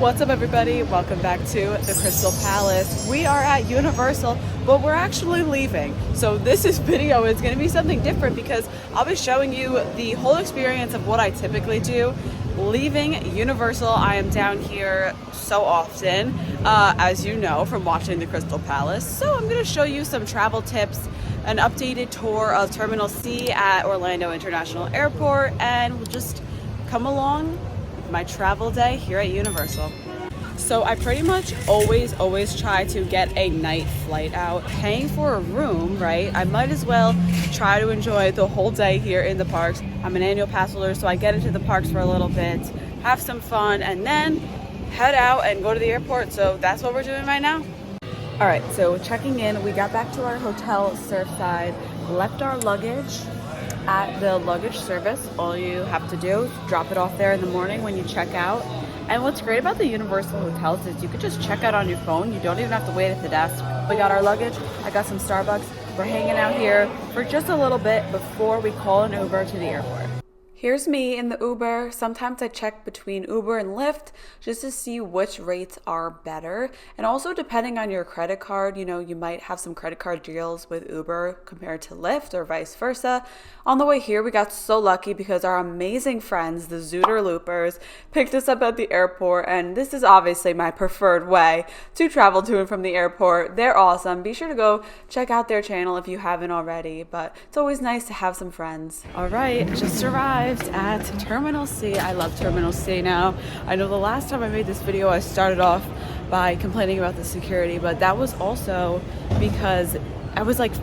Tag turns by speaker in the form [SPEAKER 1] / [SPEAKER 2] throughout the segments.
[SPEAKER 1] What's up, everybody? Welcome back to the Krystal Palace. We are at Universal, but we're actually leaving. So this video is going to be something different because I'll be showing you the whole experience of what I typically do leaving Universal. I am down here so often, as you know from watching the Krystal Palace. So I'm going to show you some travel tips, an updated tour of Terminal C at Orlando International Airport, and we'll just come along my travel day here at Universal. So I pretty much always try to get a night flight out. Paying for a room, right? I might as well try to enjoy the whole day here in the parks. I'm an annual pass holder, so I get into the parks for a little bit, have some fun, and then head out and go to the airport. So that's what we're doing right now. All right, so checking in, we got back to our hotel Surfside, left our luggage at the luggage service. All you have to do is drop it off there in the morning when you check out. And what's great about the Universal hotels is you could just check out on your phone. You don't even have to wait at the desk. We got our luggage. I got some Starbucks. We're hanging out here for just a little bit before we call an Uber to the airport. Here's me in the Uber. Sometimes I check between Uber and Lyft just to see which rates are better. And also depending on your credit card, you know, you might have some credit card deals with Uber compared to Lyft or vice versa. On the way here, we got so lucky because our amazing friends, the Zooter Loopers, picked us up at the airport. And this is obviously my preferred way to travel to and from the airport. They're awesome. Be sure to go check out their channel if you haven't already. But it's always nice to have some friends. All right, just arrived at Terminal C. I love Terminal C now. I know the last time I made this video, I started off by complaining about the security, but that was also because I was like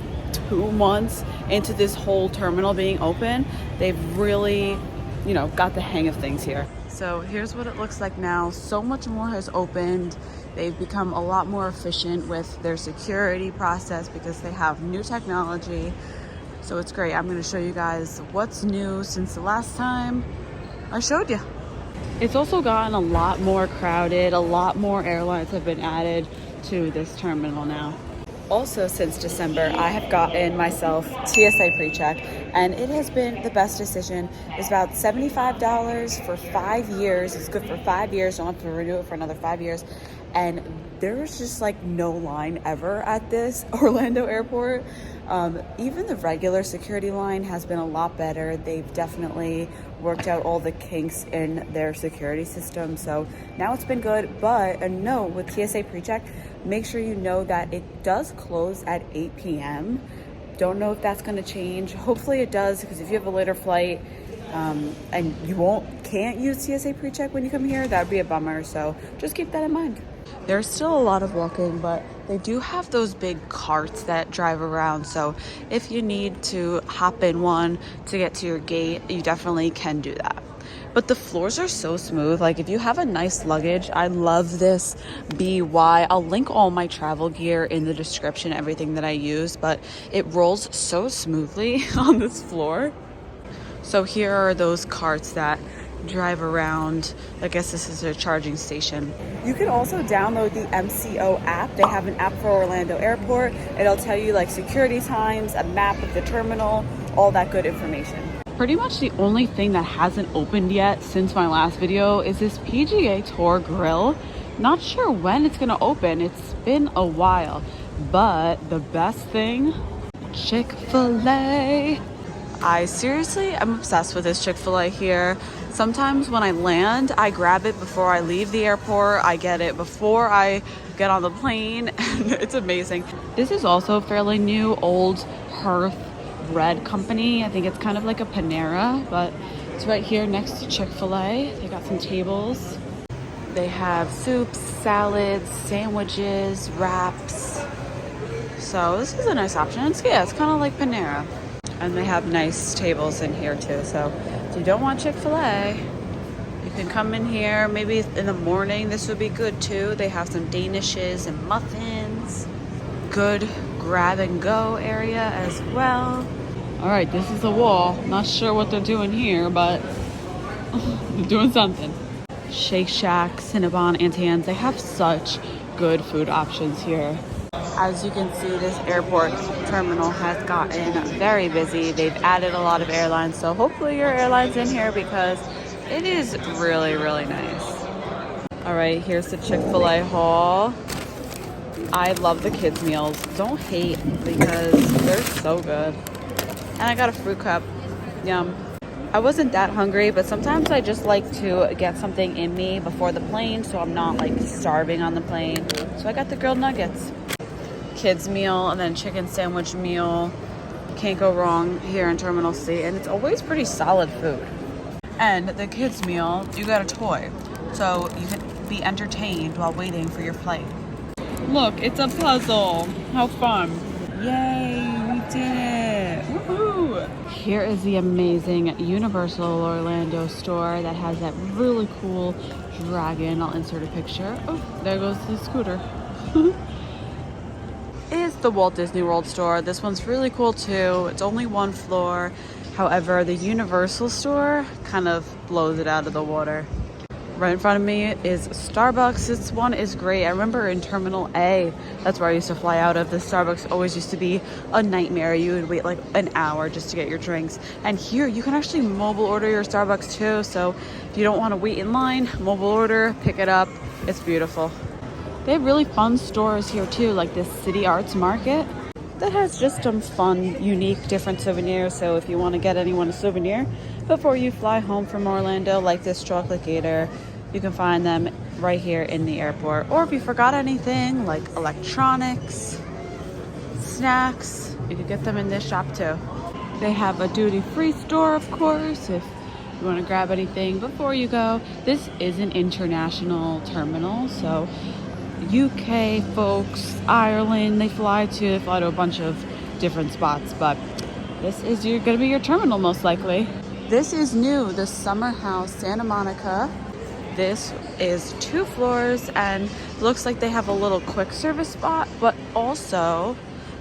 [SPEAKER 1] 2 months into this whole terminal being open. They've really, you know, got the hang of things here. So here's what it looks like now. So much more has opened. They've become a lot more efficient with their security process because they have new technology. So it's great. I'm going to show you guys what's new since the last time I showed you. It's also gotten a lot more crowded. A lot more airlines have been added to this terminal now. Also, since December, I have gotten myself TSA PreCheck, and it has been the best decision. It's about $75 for 5 years. It's good for 5 years. Don't have to renew it for another 5 years. And there's just like no line ever at this Orlando airport. Even the regular security line has been a lot better. They've definitely worked out all the kinks in their security system. So now it's been good. But a note with TSA PreCheck, make sure you know that it does close at 8 p.m. Don't know if that's going to change. Hopefully it does, because if you have a later flight and you can't use TSA PreCheck when you come here, that would be a bummer. So just keep that in mind. There's still a lot of walking, but they do have those big carts that drive around. So if you need to hop in one to get to your gate, you definitely can do that. But the floors are so smooth. Like if you have a nice luggage, I love this BY. I'll link all my travel gear in the description, everything that I use, but it rolls so smoothly on this floor. So here are those carts that drive around. I guess this is a charging station. You can also download the MCO app. They have an app for Orlando Airport. It'll tell you like security times, a map of the terminal, all that good information. Pretty much the only thing that hasn't opened yet since my last video is this PGA Tour grill. Not sure when it's gonna open. It's been a while, but the best thing, Chick-fil-A. I'm obsessed with this Chick-fil-A here. Sometimes when I land, I grab it before I leave the airport. I get it before I get on the plane. It's amazing. This is also fairly new, old Hearth bread company. I think it's kind of like a Panera, but it's right here next to Chick-fil-A. They got some tables. They have soups, salads, sandwiches, wraps. So this is a nice option. It's kind of like Panera. And they have nice tables in here too. So if you don't want Chick-fil-A, you can come in here. Maybe in the morning, this would be good too. They have some danishes and muffins. Good grab and go area as well. All right, this is the wall. Not sure what they're doing here, but they're doing something. Shake Shack, Cinnabon, Auntie Anne's. They have such good food options here. As you can see, this airport terminal has gotten very busy. They've added a lot of airlines, so hopefully your airline's in here because it is really, really nice. All right, here's the Chick-fil-A haul. I love the kids meals. Don't hate because they're so good. And I got a fruit cup. Yum. I wasn't that hungry, but sometimes I just like to get something in me before the plane so I'm not like starving on the plane. So I got the grilled nuggets. Kids meal and then chicken sandwich meal. Can't go wrong here in Terminal C, and it's always pretty solid food. And the kids meal, you got a toy, so you can be entertained while waiting for your flight. Look, it's a puzzle. How fun. Yay, we did it. Woohoo! Here is the amazing Universal Orlando store that has that really cool dragon. I'll insert a picture. Oh, there goes the scooter. Is the Walt Disney World Store. This one's really cool too. It's only one floor. However, the Universal store kind of blows it out of the water. Right in front of me is Starbucks. This one is great. I remember in Terminal A, that's where I used to fly out of. The Starbucks always used to be a nightmare. You would wait like an hour just to get your drinks. And here you can actually mobile order your Starbucks too. So if you don't want to wait in line, mobile order, pick it up. It's beautiful. They have really fun stores here too, like this City Arts Market that has just some fun, unique, different souvenirs. So if you want to get anyone a souvenir before you fly home from Orlando, like this chocolate gator, you can find them right here in the airport. Or if you forgot anything like electronics, snacks, you can get them in this shop too. They have a duty-free store, of course, if you want to grab anything before you go. This is an international terminal, so UK folks, Ireland, they fly to a bunch of different spots, but this is going to be your terminal most likely. This is new, the Summer House Santa Monica. This is 2 floors and looks like they have a little quick service spot, but also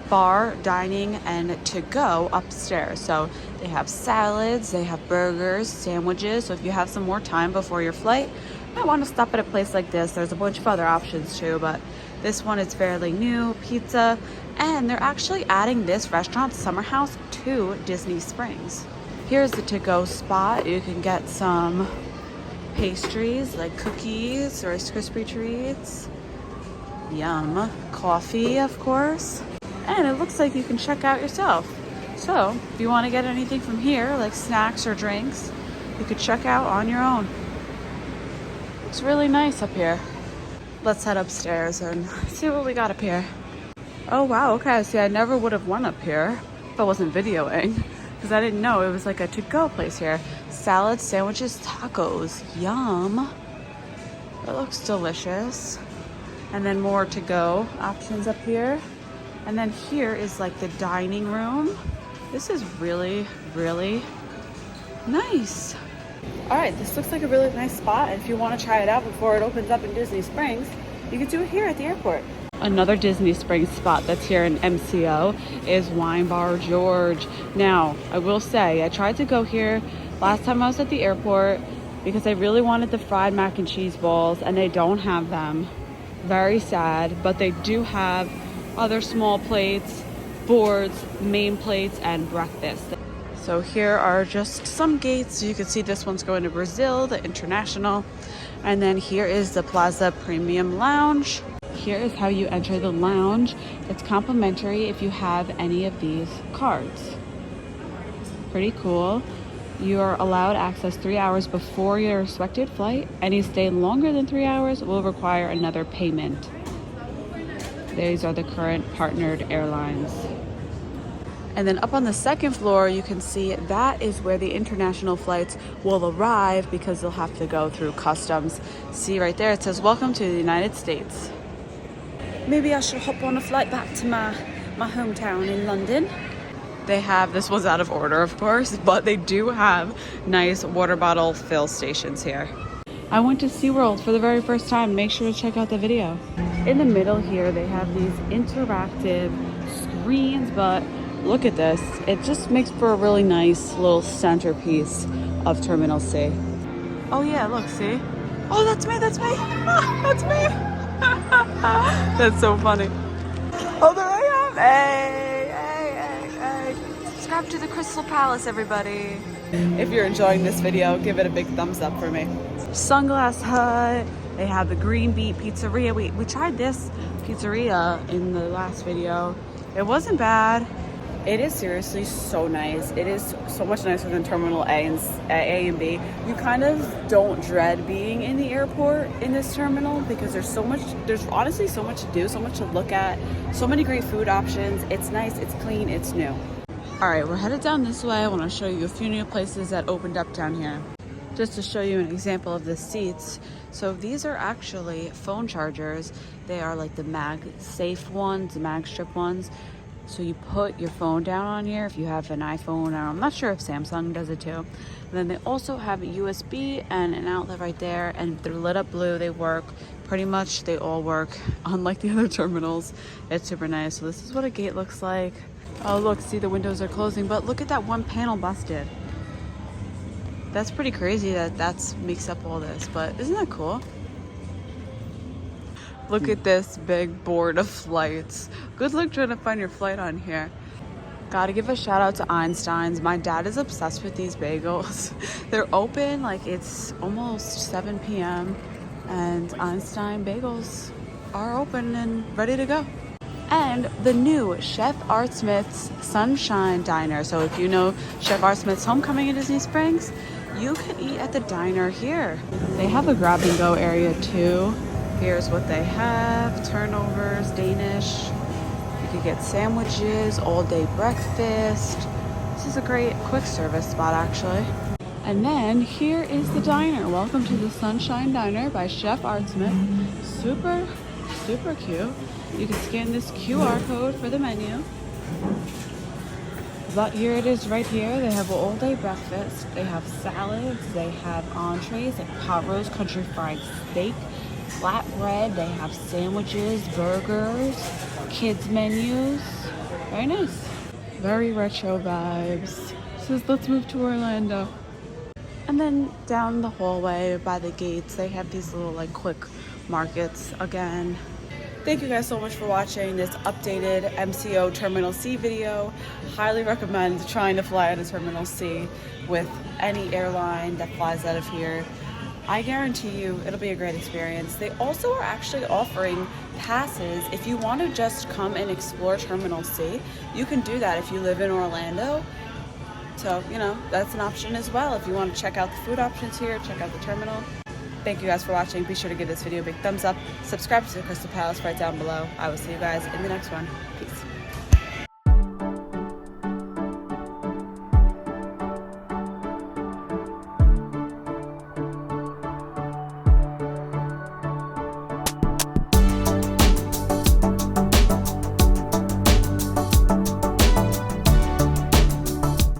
[SPEAKER 1] bar, dining, and to go upstairs. So they have salads, they have burgers, sandwiches. So if you have some more time before your flight, I want to stop at a place like this. There's a bunch of other options too, but this one is fairly new. Pizza, and they're actually adding this restaurant, Summer House, to Disney Springs. Here's the to-go spot. You can get some pastries like cookies, Rice Krispie treats, yum, coffee, of course, and it looks like you can check out yourself. So if you want to get anything from here, like snacks or drinks, you could check out on your own. It's really nice up here. Let's head upstairs and see what we got up here. Oh wow, okay, see, I never would have went up here if I wasn't videoing, because I didn't know it was like a to-go place here. Salads, sandwiches, tacos, yum. It looks delicious. And then more to-go options up here. And then here is like the dining room. This is really, really nice. All right, this looks like a really nice spot. And if you want to try it out before it opens up in Disney Springs, you can do it here at the airport. Another Disney Springs spot that's here in MCO is Wine Bar George. Now, I will say, I tried to go here last time I was at the airport because I really wanted the fried mac and cheese balls, and they don't have them. Very sad, but they do have other small plates, boards, main plates, and breakfast. So here are just some gates. You can see this one's going to Brazil, the International. And then here is the Plaza Premium Lounge. Here is how you enter the lounge. It's complimentary if you have any of these cards. Pretty cool. You are allowed access 3 hours before your expected flight. Any stay longer than 3 hours will require another payment. These are the current partnered airlines. And then up on the second floor, you can see that is where the international flights will arrive because they'll have to go through customs. See right there, it says, "Welcome to the United States." Maybe I should hop on a flight back to my hometown in London. They have, this was out of order of course, but they do have nice water bottle fill stations here. I went to SeaWorld for the very first time. Make sure to check out the video. In the middle here, they have these interactive screens, but look at this. It just makes for a really nice little centerpiece of Terminal C. Oh yeah, look, see? Oh, that's me, that's me. Ah, that's me. That's so funny. Oh, there I am. Hey, hey, hey, hey. Subscribe to the Krystal Palace, everybody. If you're enjoying this video, give it a big thumbs up for me. Sunglass Hut, They have the Green Bee Pizzeria. We tried this pizzeria in the last video. It wasn't bad. It is seriously so nice. It is so much nicer than Terminal A and B. You kind of don't dread being in the airport in this terminal because there's honestly so much to do, so much to look at, so many great food options. It's nice, it's clean, it's new. All right, we're headed down this way. I want to show you a few new places that opened up down here. Just to show you an example of the seats. So these are actually phone chargers. They are like the MagSafe ones, the MagStrip ones. So you put your phone down on here if you have an iPhone. I'm not sure if Samsung does it too. And then they also have a USB and an outlet right there, and they're lit up blue. They work pretty much, they all work, unlike the other terminals. It's super nice. So this is what a gate looks like. Oh look, see, the windows are closing, but look at that one panel busted. That's pretty crazy that makes up all this, but isn't that cool? Look at this big board of flights. Good luck trying to find your flight on here. Gotta give a shout out to Einstein's. My dad is obsessed with these bagels. They're open, like it's almost 7 p.m. and Einstein bagels are open and ready to go. And the new Chef Artsmith's Sunshine Diner. So if you know Chef Artsmith's Homecoming in Disney Springs, you can eat at the diner here. They have a grab and go area too. Here's what they have: turnovers, Danish. You could get sandwiches, all day breakfast. This is a great quick service spot actually. And then here is the diner. Welcome to the Sunshine Diner by Chef Artsmith. Super, super cute. You can scan this QR code for the menu. But here it is right here. They have all day breakfast. They have salads. They have entrees like pot roast, country fried steak, flatbread. They have sandwiches, burgers, kids menus. Very nice. Very retro vibes. Says let's move to Orlando. And then down the hallway by the gates, they have these little like quick markets again. Thank you guys so much for watching this updated MCO Terminal C video. Highly recommend trying to fly out of Terminal C with any airline that flies out of here. I guarantee you it'll be a great experience. They also are actually offering passes. If you want to just come and explore Terminal C, you can do that if you live in Orlando. So, you know, that's an option as well. If you want to check out the food options here, check out the terminal. Thank you guys for watching. Be sure to give this video a big thumbs up. Subscribe to the Krystal Palace right down below. I will see you guys in the next one. Peace.